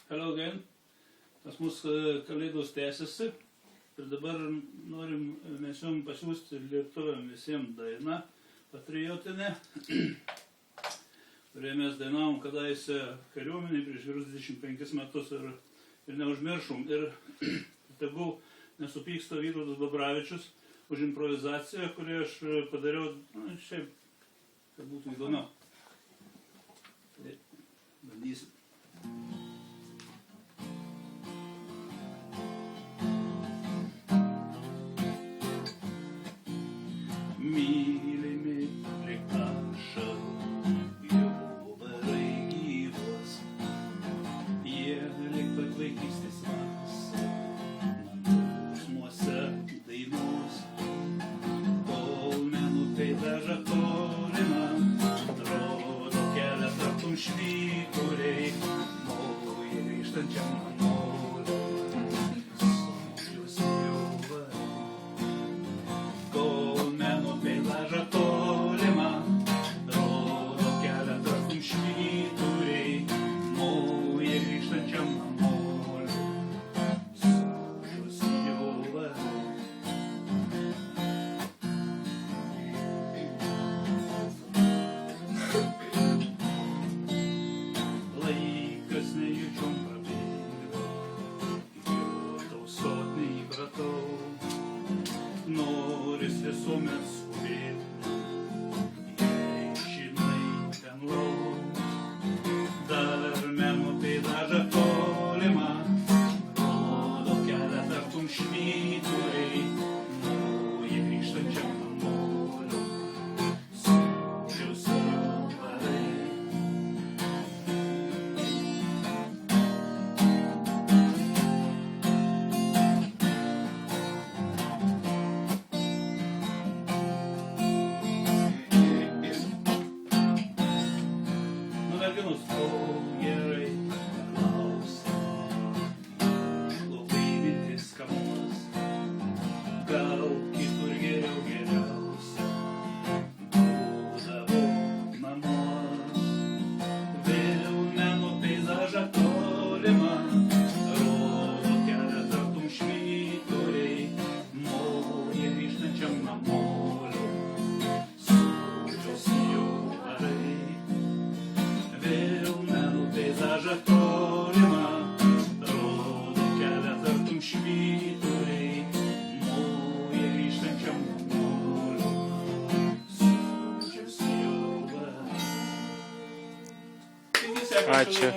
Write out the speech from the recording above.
Hello again. Pas mus kalėdos tęsiasi ir dabar norim mes jums pasiūsti lietuviam visiems dainą patriotinę, kurią mes dainavom kadaise kariuomenėj prieš gerus 25 metus ir neužmiršom. Ir tegul nesupyksta Vytautas Babravičius už improvizaciją, kurią aš padariau, šiaip, kad būtų įdomiau. Tai bandysim. Mylimi lyg ašarų, jau varai gyvos, jie lyg pat vaikystės vasara, man jausmuose dainos, kol menukai daža tolimą, rodo kelią tartum švyturiai, nauja grįžtančiam namolio. Noris visuomet skubėti, jei žinai ten lauk, dar menukai daža tolimą, rodo kelią tartum švyturiai, nauja grįžtančiam namolio, sūdžius jau varai. Merginos, gerai, klausia, labai mintis kamuos, gal kitur geriausia, būdavo namuos, vėl meno peizažą tolimą, rodo kelią tartum švyturiai, nauja grįžtančiam namolio, sūdžios jau varai. Vėl meno peizažą tolimą, rodo kelią tartum švyturiai, nauja grįžtančiam namolio, sūdžius jau varai. Ačiū.